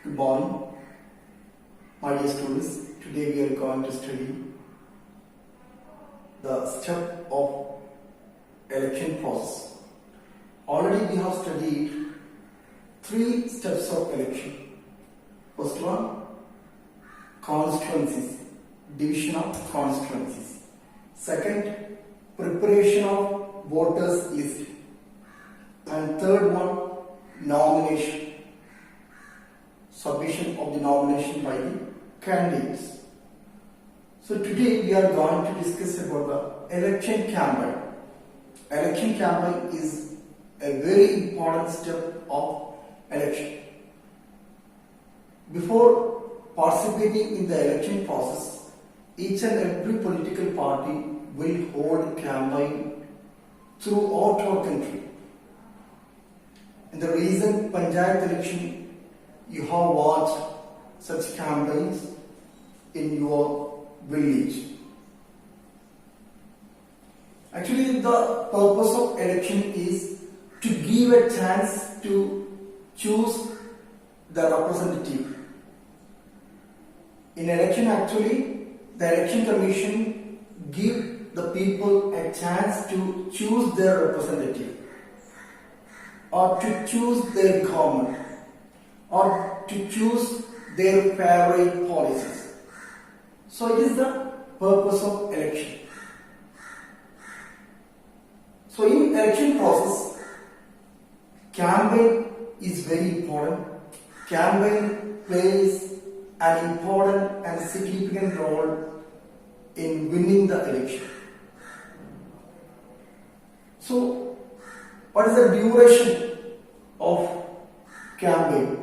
Good morning, my dear students. Today we are going to study the step of election process. Already we have studied 3 steps of election. First one, constituencies, division of constituencies. Second, preparation of voters list. And third one, nomination. Submission of the nomination by the candidates. So today we are going to discuss about the election campaign. Election campaign is a very important step of election. Before participating in the election process, each and every political party will hold campaign throughout our country. In the recent Panchayat election, you have watched such campaigns in your village. Actually, the purpose of election is to give a chance to choose the representative. In election, actually, the election commission give the people a chance to choose their representative or to choose their government, or to choose their favorite policies. So it is the purpose of election. So in election process, campaign is very important. Campaign plays an important and significant role in winning the election. So what is the duration of campaign?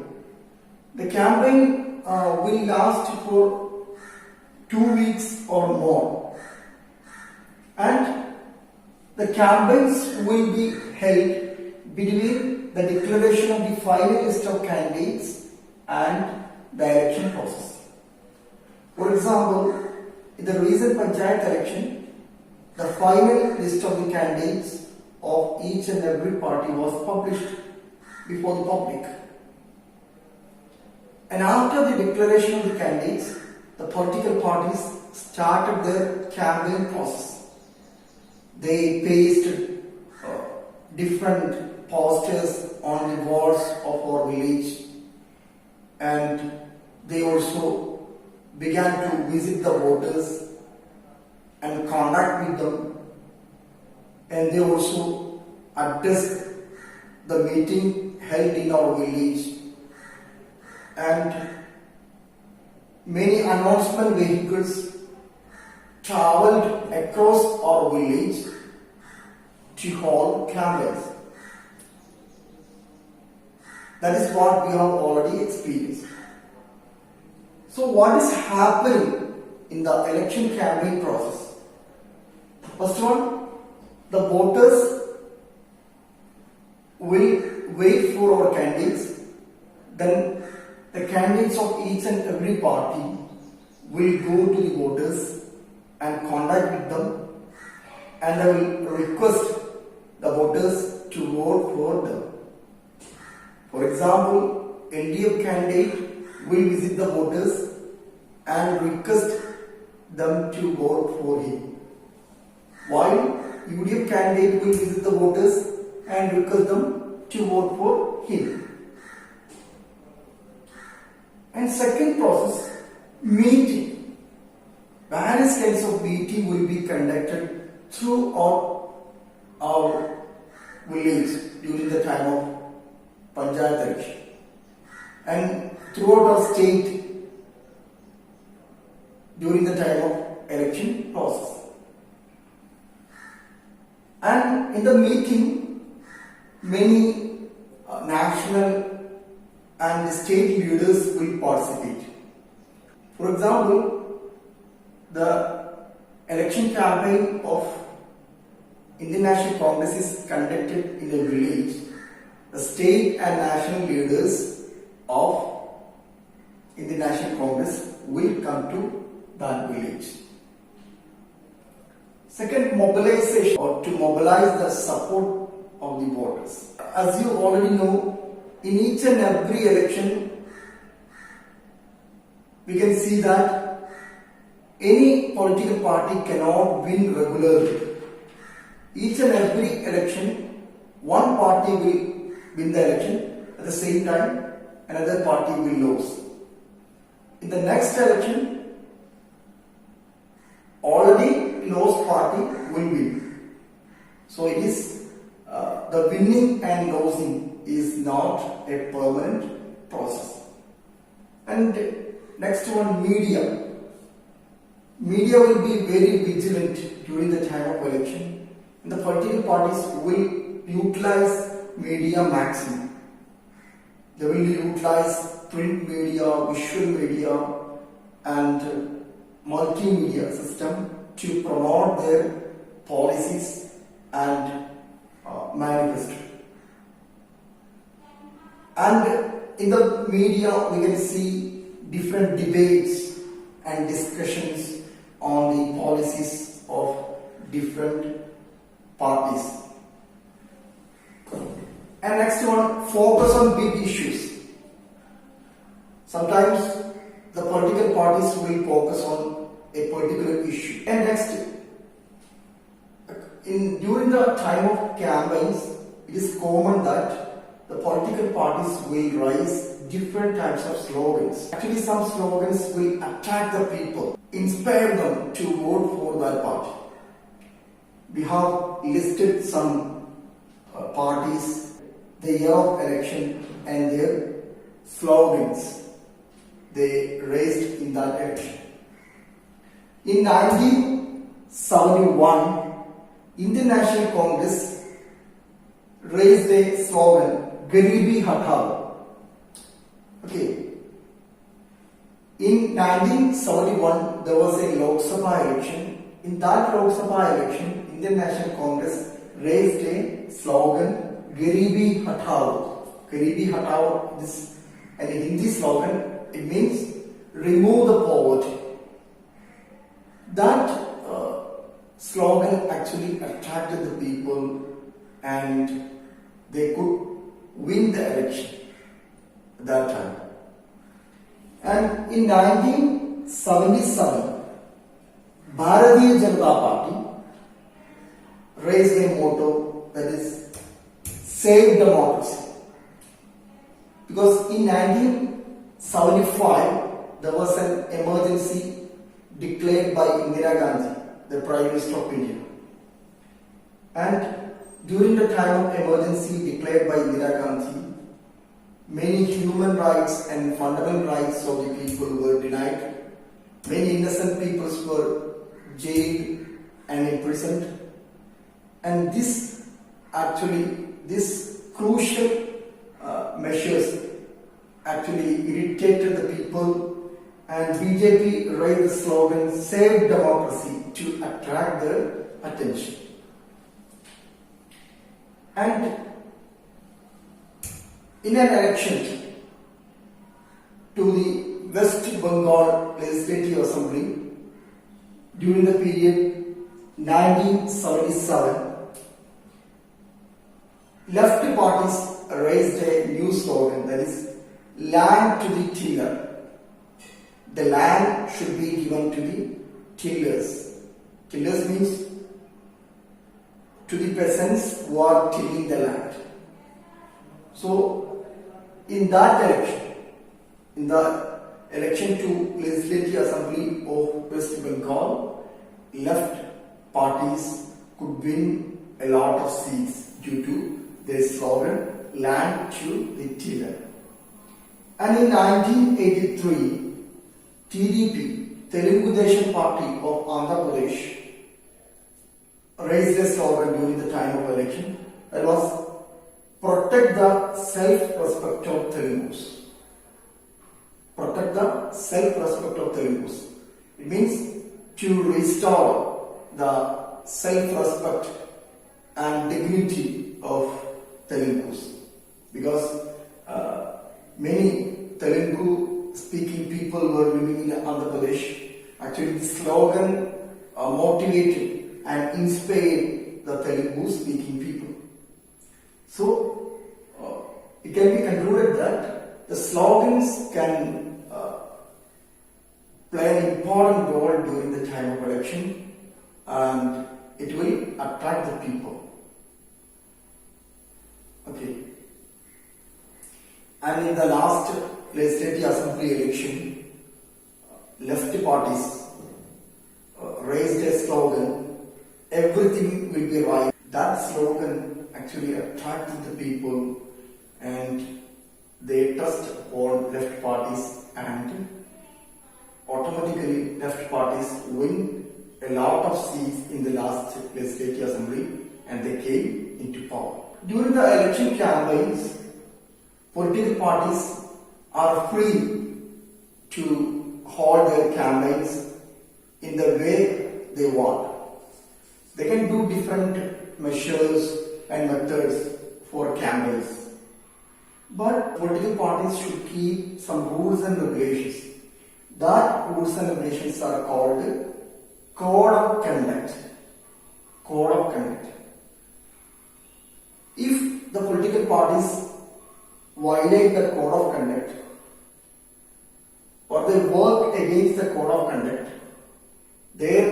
The campaign will last for 2 weeks or more, and the campaigns will be held between the declaration of the final list of candidates and the election process. For example, in the recent Panchayat election, the final list of the candidates of each and every party was published before the public. And after the declaration of the candidates, the political parties started their campaign process. They pasted different posters on the walls of our village, and they also began to visit the voters and contact with them, and they also addressed the meeting held in our village. And many announcement vehicles traveled across our village to hold campaigns. That is what we have already experienced. So what is happening in the election campaign process? First one, the voters will wait for our candidates. Then the candidates of each and every party will go to the voters and contact with them, and they will request the voters to vote for them. For example, NDF candidate will visit the voters and request them to vote for him, while UDF candidate will visit the voters and request them to vote for him. And second process, meeting. Various kinds of meeting will be conducted throughout our village during the time of Panchayat election, and throughout our state during the time of election process. And in the meeting, many national and state leaders will participate. For example, the election campaign of Indian National Congress is conducted in a village. The state and national leaders of Indian National Congress will come to that village. Second, mobilization, or to mobilize the support of the voters. As you already know, in each and every election, we can see that any political party cannot win regularly. Each and every election, one party will win the election, at the same time another party will lose. In the next election, already lost party will win. So it is the winning and losing is not a permanent process. And next one, media. Media will be very vigilant during the time of election, and the political parties will utilize media maximum. They will utilize print media, visual media and multimedia system to promote their policies and manifesto. And in the media we can see different debates and discussions on the policies of different parties. And next one, focus on big issues. Sometimes the political parties will focus on a particular issue. And next, during the time of campaigns, it is common that the political parties will raise different types of slogans. Actually, some slogans will attract the people, inspire them to vote for that party. We have listed some parties, the year of election and their slogans they raised in that election. In 1971, Indian National Congress raised a slogan, Garibi Hatao. Okay. In 1971, there was a Lok Sabha election. In that Lok Sabha election, Indian National Congress raised a slogan, Garibi Hatao. Garibi Hatao, this is an Hindi slogan. It means remove the poverty. That slogan actually attracted the people and they could win the election at that time. And in 1977, Bharatiya Janata Party raised a motto that is Save Democracy. Because in 1975, there was an emergency declared by Indira Gandhi, the Prime Minister of India. And during the time of emergency declared by Indira Gandhi, many human rights and fundamental rights of the people were denied. Many innocent people were jailed and imprisoned. And this crucial measures actually irritated the people, and BJP raised the slogan Save Democracy to attract their attention. And in an election to the West Bengal Legislative Assembly during the period 1977, left parties raised a new slogan, that is land to the tiller. The land should be given to the tillers. Tillers means to the peasants who are tilling the land. So in that election, in the election to Legislative Assembly of West Bengal, left parties could win a lot of seats due to their slogan land to the tiller. And in 1983, TDP, Telugu Desam Party of Andhra Pradesh, raised a slogan during the time of election that was protect the self-respect of Telugus. Protect the self-respect of Telugus. It means to restore the self-respect and dignity of Telugus, because many Telugu speaking people were living in Andhra Pradesh. Actually, the slogan motivated and inspired the Telugu speaking people. So, it can be concluded that the slogans can play an important role during the time of election, and it will attract the people. Okay. And in the last legislative assembly election, left parties raised a slogan, "Everything will be right." That slogan actually attracted the people, and they trust upon left parties, and automatically left parties win a lot of seats in the last legislative assembly, and they came into power. During the election campaigns, political parties are free to hold their campaigns in the way they want. They can do different measures and methods for campaigns. But political parties should keep some rules and regulations. That rules and regulations are called Code of Conduct. Code of Conduct. If the political parties violate the Code of Conduct, or they work against the Code of Conduct, their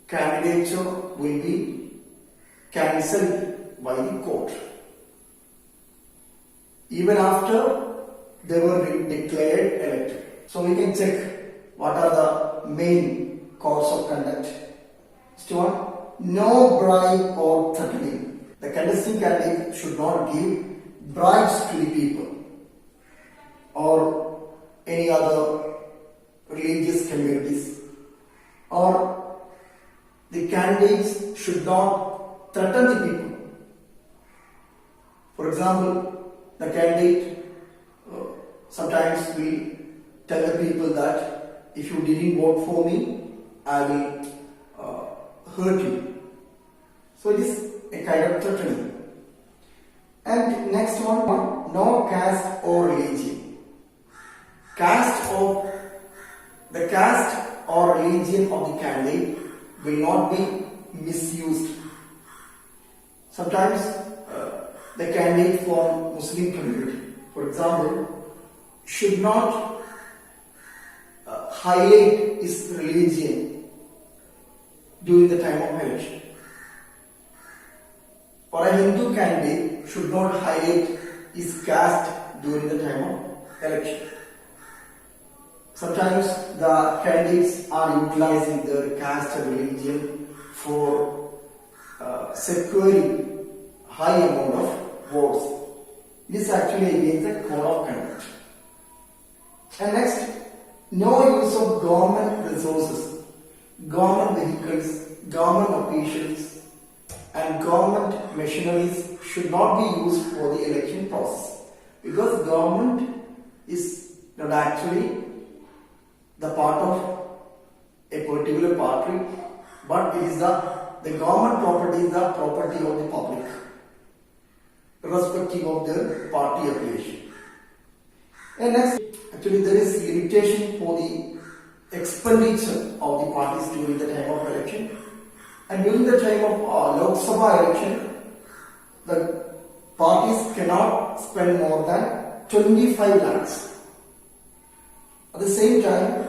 candidature will be cancelled by the court. Even after they were declared elected. So we can check what are the main codes of conduct. First one, no bribe or threatening. The contesting candidate should not give bribes to the people or any other religious communities, or the candidates should not threaten the people. For example, the candidate sometimes will tell the people that if you didn't vote for me, I will hurt you. So it is a kind of threatening. And next one, no caste or religion. The caste or religion of the candidate will not be misused. Sometimes the candidate from Muslim community, for example, should not highlight his religion during the time of election. Or a Hindu candidate should not highlight his caste during the time of election. Sometimes the candidates are utilizing their caste and religion for securing high amount of votes. This is actually against the code of conduct. And next, no use of government resources, government vehicles, government officials, and government machineries should not be used for the election process, because government is not actually the part of a particular party, but it is the government property is the property of the public, irrespective of their party affiliation. And next, actually there is limitation for the expenditure of the parties during the time of election. And during the time of Lok Sabha election, the parties cannot spend more than 25 lakhs. At the same time,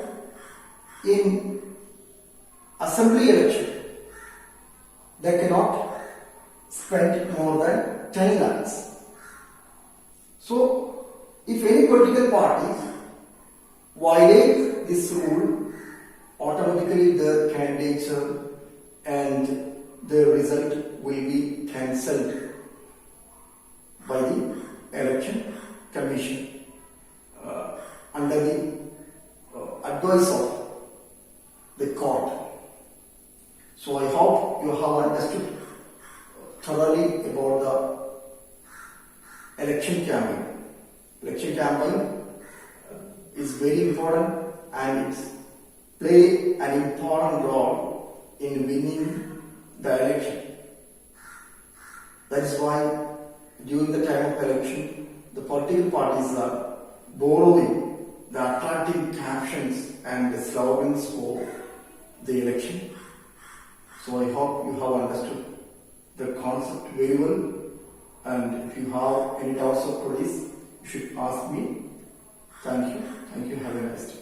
in assembly election, they cannot spend more than 10 lakhs. So, if any political parties violate this rule, automatically their candidature and the result will be cancelled by the election commission under the advice of the court. So I hope you have understood thoroughly about the election campaign. Election campaign is very important, and it plays an important role in winning the election. That is why during the time of election, the political parties are borrowing the attractive captions and the slogans for the election. So I hope you have understood the concept very well, and if you have any doubts or queries, you should ask me. Thank you. Have a nice day.